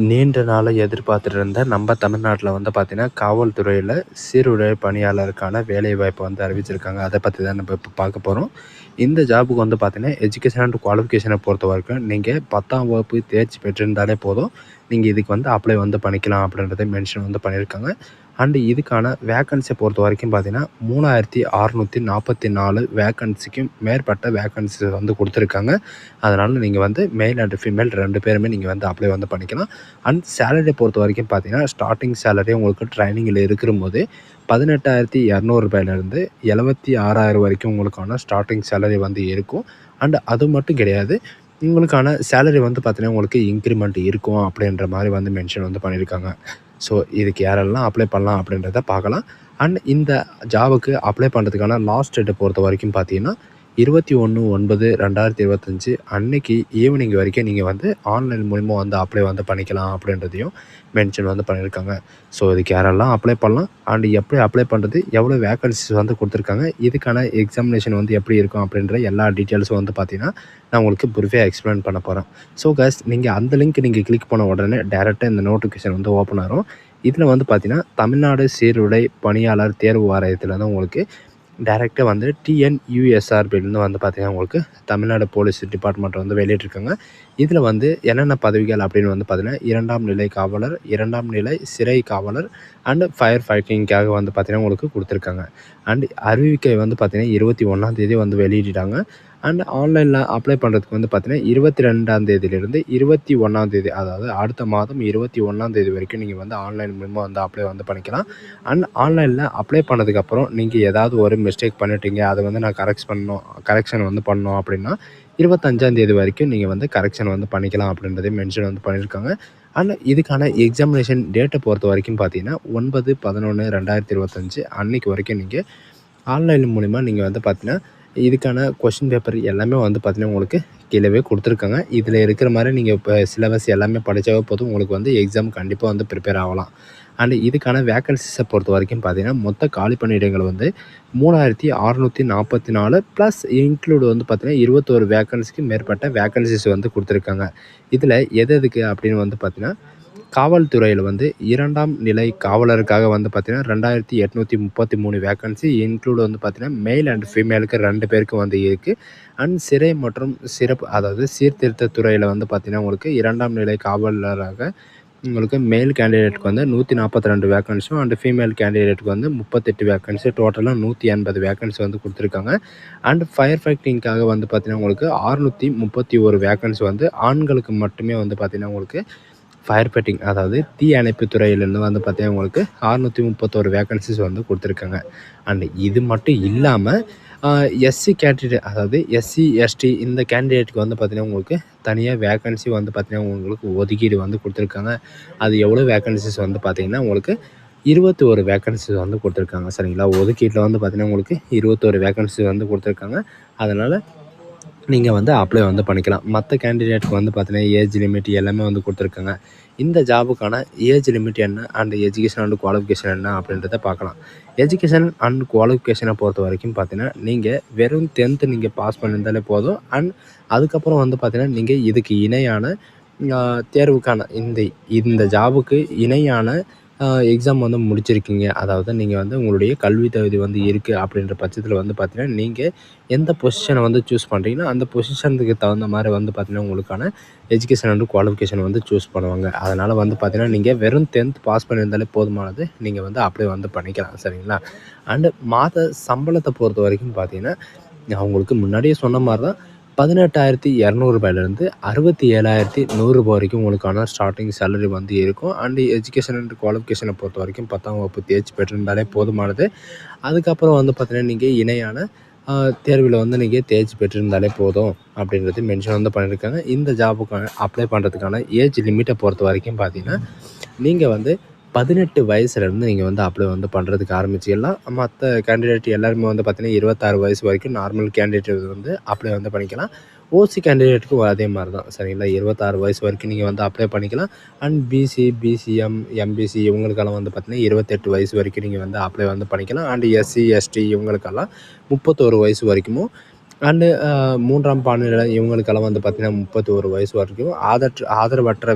நீண்ட நாளா எதிர்பார்த்துட்டு இருந்த நம்ம தமிழ்நாட்டில் வந்து பார்த்தீங்கன்னா, காவல்துறையில சீருடை பணியாளருக்கான வேலைவாய்ப்பு வந்து அறிவிச்சிருக்காங்க. அத பத்தி தான் நம்ம இப்ப பார்க்க போறோம். இந்த ஜாபுக்கு வந்து பார்த்தீங்கன்னா, எஜுகேஷன் அண்ட் குவாலிஃபிகேஷன பொறுத்தவரைக்கும் நீங்க 10ஆம் வகுப்பு தேர்ச்சி பெற்றிருந்தாலே போதும். நீங்க இதுக்கு வந்து அப்ளை வந்து பண்ணிக்கலாம் அப்படின்றத மென்ஷன் வந்து பண்ணியிருக்காங்க. அண்ட் இதுக்கான வேக்கன்சிய பொறுத்தவரைக்கும் பார்த்தீங்கன்னா, 3644 வேக்கன்சிக்கும் மேற்பட்ட வேக்கன்சி வந்து குடுத்துருக்காங்க. அதனால நீங்க வந்து மேல் அண்ட் ஃபீமேல் 2 பேருமே நீங்க வந்து அப்ளை வந்து பண்ணிக்கலாம். அண்ட் சேலரிய பொறுத்த வரைக்கும் பார்த்தீங்கன்னா, ஸ்டார்ட்டிங் சேலரி உங்களுக்கு ட்ரைனிங்கில் இருக்கும்போது ரூ. 18,200லேருந்து 76,000 வரைக்கும் உங்களுக்கான ஸ்டார்ட்டிங் சேலரி வந்து இருக்கும். அண்ட் அது மட்டும் கிடையாது. உங்களுக்கான சேலரி வந்து பார்த்தீங்கன்னா, உங்களுக்கு இன்க்ரிமெண்ட் இருக்கும் அப்படின்ற மாரி வந்து மென்ஷன் வந்து பண்ணியிருக்காங்க. ஸோ இதுக்கு யாரெல்லாம் அப்ளை பண்ணலாம் அப்படின்றத பார்க்கலாம். அண்ட் இந்த ஜாபுக்கு அப்ளை பண்ணுறதுக்கான லாஸ்ட் டேட்ட பொறுத்த வரைக்கும் பார்த்தீங்கன்னா, 21/9/2025 அன்னைக்கு ஈவினிங் வரைக்கும் நீங்கள் வந்து ஆன்லைன் மூலிமா வந்து அப்ளை வந்து பண்ணிக்கலாம் அப்படின்றதையும் மென்ஷன் வந்து பண்ணியிருக்காங்க. ஸோ இதுக்கு யாரெல்லாம் அப்ளை பண்ணலாம் அண்ட் எப்படி அப்ளை பண்ணுறது, எவ்வளோ வேக்கன்சிஸ் வந்து கொடுத்துருக்காங்க, இதுக்கான எக்ஸாமினேஷன் வந்து எப்படி இருக்கும் அப்படின்ற எல்லா டீட்டெயில்ஸும் வந்து பார்த்தீங்கன்னா, நான் உங்களுக்கு ப்ரீஃபாக எக்ஸ்பிளைன் பண்ண போகிறேன். ஸோ கைஸ், நீங்கள் அந்த லிங்க் நீங்கள் கிளிக் பண்ண உடனே டேரெக்டாக இந்த நோட்டிஃபிகேஷன் வந்து ஓப்பன் ஆகும். இதில் வந்து பார்த்தீங்கன்னா, தமிழ்நாடு சீருடை பணியாளர் தேர்வு வாரியத்தில் வந்து உங்களுக்கு டைரெக்டாக வந்து டிஎன்யூஎஸ்ஆர்பிலேருந்து வந்து பார்த்தீங்கன்னா, உங்களுக்கு தமிழ்நாடு போலீஸ் டிபார்ட்மெண்ட் வந்து வெளியிட்டிருக்காங்க. இதில் வந்து என்னென்ன பதவிகள் அப்படின்னு வந்து பார்த்தீங்கன்னா, 2ஆம் நிலை காவலர், 2ஆம் நிலை சிறை காவலர் அண்ட் ஃபயர் ஃபைட்டிங்காக வந்து பார்த்தீங்கன்னா உங்களுக்கு கொடுத்துருக்காங்க. அண்ட் அறிவிக்கை வந்து பார்த்தீங்கன்னா 21ஆம் தேதி வந்து வெளியிட்டாங்க. அண்ட் ஆன்லைனில் அப்ளை பண்ணுறதுக்கு வந்து பார்த்தீங்கன்னா 22ஆம் தேதியிலிருந்து 21ஆம் தேதி, அதாவது அடுத்த மாதம் 21ஆம் தேதி வரைக்கும் நீங்கள் வந்து ஆன்லைன் மூலமாக வந்து அப்ளை வந்து பண்ணிக்கலாம். அண்ட் ஆன்லைனில் அப்ளை பண்ணதுக்கப்புறம் நீங்கள் ஏதாவது ஒரு மிஸ்டேக் பண்ணிட்டீங்க, அதை வந்து நான் கரெக்ஷன் வந்து பண்ணோம் அப்படின்னா 25ஆம் தேதி வரைக்கும் நீங்கள் வந்து கரெக்ஷன் வந்து பண்ணிக்கலாம் அப்படின்றதையும் மென்ஷன் வந்து பண்ணியிருக்காங்க. அண்ட் இதுக்கான எக்ஸாமினேஷன் டேட்டை பொறுத்த வரைக்கும் பார்த்தீங்கன்னா 9/11/2025 அன்னைக்கு வரைக்கும் நீங்கள் ஆன்லைன் மூலிமா நீங்கள் வந்து பார்த்தீங்கன்னா, இதுக்கான கொஷின் பேப்பர் எல்லாமே வந்து பார்த்தீங்கன்னா உங்களுக்கு கீழவே கொடுத்துருக்காங்க. இதில் இருக்கிற மாதிரி நீங்கள் இப்போ சிலபஸ் எல்லாமே படித்தாவே போதும், உங்களுக்கு வந்து எக்ஸாம் கண்டிப்பாக வந்து ப்ரிப்பேர் ஆகலாம். அண்ட் இதுக்கான வேக்கன்சிஸை பொறுத்த வரைக்கும் பார்த்தீங்கன்னா, மொத்த காலி பணியிடங்கள் வந்து 3644 ப்ளஸ் இன்க்ளூட் வந்து பார்த்தீங்கன்னா 21 வேக்கன்சிக்கு மேற்பட்ட வேக்கன்சிஸ் வந்து கொடுத்துருக்காங்க. இதில் எதுக்கு அப்படின்னு வந்து பார்த்தீங்கன்னா, காவல்துறையில் வந்து 2ஆம் நிலை காவலருக்காக வந்து பார்த்தீங்கன்னா 2833 வேக்கன்சி இன்க்ளூட் வந்து பார்த்தீங்கன்னா மேல் அண்ட் ஃபீமேலுக்கு 2 பேருக்கு வந்து இருக்குது. அண்ட் சிறை மற்றும் சிறப்பு, அதாவது சீர்திருத்த துறையில் வந்து பார்த்தீங்கன்னா உங்களுக்கு 2ஆம் நிலை காவலராக உங்களுக்கு மேல் கேண்டிடேட்டுக்கு வந்து 142 வேக்கன்சியும் அண்ட் ஃபீமேல் கேண்டிடேட்டுக்கு வந்து 38 வேக்கன்சி, டோட்டலாக 180 வேக்கன்சி வந்து கொடுத்துருக்காங்க. அண்ட் ஃபயர் ஃபைட்டிங்காக வந்து பார்த்தீங்கன்னா உங்களுக்கு 631 வேக்கன்சி வந்து ஆண்களுக்கு மட்டுமே வந்து பார்த்தீங்கன்னா உங்களுக்கு ஃபயர் ஃபைட்டிங், அதாவது தீ அணைப்பு துறையிலேருந்து வந்து பார்த்தீங்கன்னா உங்களுக்கு 631 வேக்கன்சிஸ் வந்து கொடுத்துருக்காங்க. அண்ட் இது மட்டும் இல்லாமல் எஸ்சி கேண்டிடேட், அதாவது எஸ்சி எஸ்டி இந்த கேண்டிடேட்டுக்கு வந்து பார்த்தீங்கன்னா உங்களுக்கு தனியாக வேக்கன்சி வந்து பார்த்தீங்கன்னா உங்களுக்கு ஒதுக்கீடு வந்து கொடுத்துருக்காங்க. அது எவ்வளோ வேக்கன்சிஸ் வந்து பார்த்தீங்கன்னா உங்களுக்கு 21 வேக்கன்சிஸ் வந்து கொடுத்துருக்காங்க. சரிங்களா, ஒதுக்கீட்டில் வந்து பார்த்தீங்கன்னா உங்களுக்கு 21 வேக்கன்சி வந்து கொடுத்துருக்காங்க. அதனால் நீங்கள் வந்து அப்ளை வந்து பண்ணிக்கலாம். மற்ற கேண்டிடேட்டுக்கு வந்து பார்த்தீங்கன்னா ஏஜ் லிமிட் எல்லாமே வந்து கொடுத்துருக்காங்க. இந்த ஜாபுக்கான ஏஜ் லிமிட் என்ன அண்ட் எஜுகேஷன் அண்ட் குவாலிஃபிகேஷன் என்ன அப்படின்றத பார்க்கலாம். எஜுகேஷன் அண்ட் குவாலிஃபிகேஷனை பொறுத்த வரைக்கும் பார்த்தீங்கன்னா, நீங்கள் வெறும் 10th நீங்கள் பாஸ் பண்ணியிருந்தாலே போதும். அண்ட் அதுக்கப்புறம் வந்து பார்த்தீங்கன்னா, நீங்கள் இதுக்கு இணையான தேர்வுக்கான இந்த ஜாபுக்கு இணையான எக்ஸாம் வந்து முடிச்சிருக்கீங்க. அதாவது நீங்கள் வந்து உங்களுடைய கல்வி தகுதி வந்து இருக்குது அப்படின்ற பட்சத்தில் வந்து பார்த்தீங்கன்னா, நீங்கள் எந்த பொசிஷனை வந்து சூஸ் பண்ணுறீங்கன்னா, அந்த பொசிஷனுக்கு தகுந்த மாதிரி வந்து பார்த்தீங்கன்னா, உங்களுக்கான எஜுகேஷன் அண்ட் குவாலிஃபிகேஷன் வந்து சூஸ் பண்ணுவாங்க. அதனால் வந்து பார்த்தீங்கன்னா, நீங்கள் வெறும் 10th பாஸ் பண்ணியிருந்தாலே போதுமானது. நீங்கள் வந்து அப்ளை வந்து பண்ணிக்கலாம். சரிங்களா. அண்டு மாத சம்பளத்தை பொறுத்த வரைக்கும் பார்த்தீங்கன்னா, நான் உங்களுக்கு முன்னாடியே சொன்ன மாதிரி தான் 18,200 67,100 வரைக்கும் உங்களுக்கான ஸ்டார்டிங் சேலரி வந்து இருக்கும். அண்டு எஜுகேஷன் அண்ட் குவாலிஃபிகேஷனை பொறுத்த வரைக்கும் 10ஆம் வகுப்பு தேர்ச்சி பெற்றிருந்தாலே போதுமானது. அதுக்கப்புறம் வந்து பார்த்தீங்கன்னா, நீங்கள் இணையான தேர்வில் வந்து நீங்கள் தேர்ச்சி பெற்றிருந்தாலே போதும் அப்படின்றது மென்ஷன் வந்து பண்ணியிருக்காங்க. இந்த ஜாபுக்கான அப்ளை பண்ணுறதுக்கான ஏஜ் லிமிட்டை பொறுத்த வரைக்கும் பார்த்தீங்கன்னா, நீங்கள் வந்து 18 வயசுலேருந்து நீங்கள் வந்து அப்ளை வந்து பண்ணுறதுக்கு ஆரம்பிச்சிடலாம். மற்ற கேண்டிடேட் எல்லாருமே வந்து பார்த்தீங்கன்னா 26 வயசு வரைக்கும் நார்மல் கேண்டிடேட் வந்து அப்ளை வந்து பண்ணிக்கலாம். ஓசி கேண்டிடேட்டுக்கும் அதே மாதிரி தான். சரிங்களா, 26 வயசு வரைக்கும் நீங்கள் வந்து அப்ளை பண்ணிக்கலாம். அண்ட் பிசி, பிசிஎம், எம்பிசி இவங்களுக்கெல்லாம் வந்து பார்த்தீங்கன்னா 28 வயசு வரைக்கும் நீங்கள் வந்து அப்ளை வந்து பண்ணிக்கலாம். அண்ட் எஸ்சி, எஸ்டி இவங்களுக்கெல்லாம் 31 வயசு வரைக்கும் அண்டு 3ஆம் பாலின இவங்களுக்கெல்லாம் வந்து பார்த்திங்கன்னா 31 வயசு வரைக்கும், ஆதரவற்ற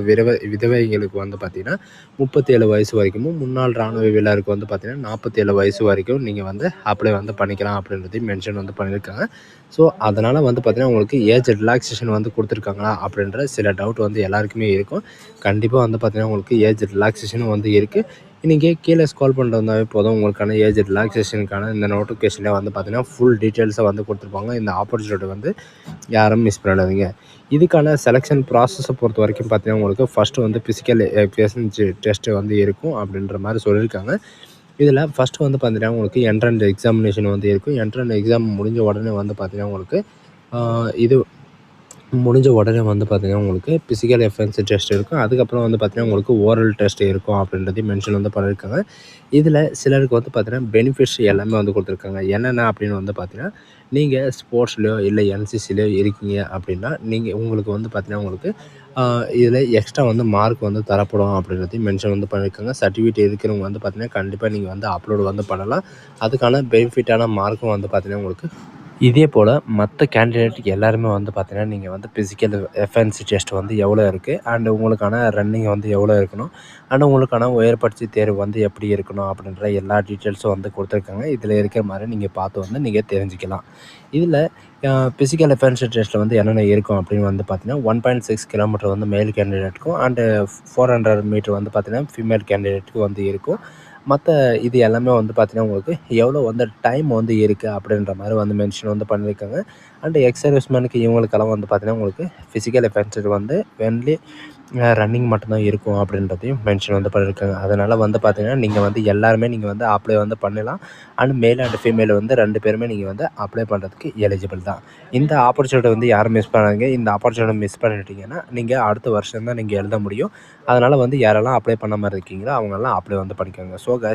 விதவைகளுக்கு வந்து பார்த்திங்கன்னா 37 வயசு வரைக்கும், முன்னாள் இராணுவ வீரருக்கு வந்து பார்த்திங்கன்னா 47 வயசு வரைக்கும் நீங்கள் வந்து அப்ளை வந்து பண்ணிக்கலாம் அப்படின்றதையும் மென்ஷன் வந்து பண்ணியிருக்காங்க. ஸோ அதனால் வந்து பார்த்திங்கன்னா உங்களுக்கு ஏஜ் ரிலாக்ஸேஷன் வந்து கொடுத்துருக்காங்களா அப்படின்ற சில டவுட் வந்து எல்லாருக்குமே இருக்கும். கண்டிப்பாக வந்து பார்த்திங்கன்னா உங்களுக்கு ஏஜ் ரிலாக்ஸேஷனும் வந்து இருக்குது. நீங்கள் கீழே ஸ்க்ரால் பண்ணிட்டு வந்தாவே போதும், உங்களுக்கான ஏஜ் ரிலாக்ஸேஷனுக்கான இந்த நோட்டிஃபிகேஷனில் வந்து பார்த்திங்கன்னா ஃபுல் டீட்டெயில்ஸை வந்து கொடுத்துருப்பாங்க. இந்த ஆப்பர்ச்சுனிட்டி வந்து யாரும் மிஸ் பண்ணிடாதீங்க. இதுக்கான செலெக்ஷன் ப்ராசஸை பொறுத்த வரைக்கும் பார்த்திங்கன்னா உங்களுக்கு ஃபஸ்ட்டு வந்து ஃபிசிக்கல் எஃபிஷியன்சி டெஸ்ட்டு வந்து இருக்கும் அப்படின்ற மாதிரி சொல்லியிருக்காங்க. இதில் ஃபஸ்ட்டு வந்து பார்த்திங்கன்னா உங்களுக்கு என்ட்ரன்ஸ் எக்ஸாமினேஷன் வந்து இருக்கும். என்ட்ரன்ஸ் எக்ஸாம் முடிஞ்ச உடனே வந்து பார்த்திங்கன்னா உங்களுக்கு இது முடிஞ்ச உடனே வந்து பார்த்திங்கன்னா உங்களுக்கு ஃபிசிக்கல் எஃபிஷியன்சி டெஸ்ட் இருக்கும். அதுக்கப்புறம் வந்து பார்த்திங்கன்னா உங்களுக்கு ஓரல் டெஸ்ட் இருக்கும் அப்படின்றதையும் மென்ஷன் வந்து பண்ணியிருக்காங்க. இதில் சிலருக்கு வந்து பார்த்திங்கன்னா பெனிஃபிட்ஸ் எல்லாமே வந்து கொடுத்துருக்காங்க. என்னென்ன அப்படின்னு வந்து பார்த்திங்கன்னா, நீங்கள் ஸ்போர்ட்ஸ்லையோ இல்லை என்சிசிலையோ இருக்கீங்க அப்படின்னா உங்களுக்கு வந்து பார்த்திங்கன்னா உங்களுக்கு இதில் எக்ஸ்ட்ரா வந்து மார்க் வந்து தரப்படும் அப்படின்றதையும் மென்ஷன் வந்து பண்ணியிருக்காங்க. சர்டிஃபிகேட் இருக்கிறவங்க வந்து பார்த்திங்கன்னா கண்டிப்பாக நீங்கள் வந்து அப்லோடு வந்து பண்ணலாம். அதுக்கான பெனிஃபிட்டான மார்க்கும் வந்து பார்த்திங்கன்னா உங்களுக்கு இதே போல் மற்ற கேண்டிடேட் எல்லாருமே வந்து பார்த்திங்கன்னா நீங்கள் வந்து ஃபிசிக்கல் எஃபிஷியன்சி டெஸ்ட் வந்து எவ்வளோ இருக்குது, அண்ட் உங்களுக்கான ரன்னிங் வந்து எவ்வளோ இருக்கணும், அண்ட் உங்களுக்கான உயர்பயிற்சி தேர்வு வந்து எப்படி இருக்கணும் அப்படின்ற எல்லா டீட்டெயில்ஸும் வந்து கொடுத்துருக்காங்க. இதில் இருக்கிற மாதிரி நீங்கள் பார்த்து வந்து நீங்கள் தெரிஞ்சுக்கலாம். இதில் ஃபிசிக்கல் எஃபிஷியன்சி டெஸ்ட்டில் வந்து என்னென்ன இருக்கும் அப்படின்னு வந்து பார்த்திங்கன்னா 1.6 கிலோமீட்டர் வந்து மேல் கேண்டிடேட்டுக்கும், அண்டு 400 மீட்டர் வந்து பார்த்திங்கன்னா ஃபீமேல் கேண்டிடேட்டுக்கு வந்து இருக்கும். மற்ற இது எல்லாமே வந்து பார்த்திங்கன்னா உங்களுக்கு எவ்வளோ வந்து டைம் வந்து இருக்குது அப்படின்ற மாதிரி வந்து மென்ஷன் வந்து பண்ணியிருக்காங்க. அண்டு எக்ஸ் சர்வீஸ்மேனுக்கு இவங்களுக்கெல்லாம் வந்து பார்த்திங்கன்னா உங்களுக்கு ஃபிசிக்கல் எஃபிஷியன்சி வந்து ஒன்லி ரன்னிங் மட்டும்தான் இருக்கும் அப்படின்றதையும் மென்ஷன் வந்து பண்ணியிருக்காங்க. அதனால் வந்து பார்த்திங்கன்னா நீங்கள் வந்து எல்லாருமே நீங்கள் வந்து அப்ளை வந்து பண்ணலாம். அண்ட் மேல் அண்ட் ஃபீமேல் வந்து 2 பேருமே நீங்கள் வந்து அப்ளை பண்ணுறதுக்கு எலிஜிபிள் தான். இந்த ஆப்பர்ச்சுனிட்டி வந்து யாரும் மிஸ் பண்ணாதீங்க. இந்த ஆப்பர்ச்சுனிட்டி மிஸ் பண்ணிட்டீங்கன்னா நீங்கள் அடுத்த வருஷம் தான் நீங்கள் எழுத முடியும். அதனால் வந்து யாரெல்லாம் அப்ளை பண்ண மாதிரி இருக்கீங்களோ அவங்கெல்லாம் அப்ளை வந்து பண்ணிக்கோங்க. ஸோ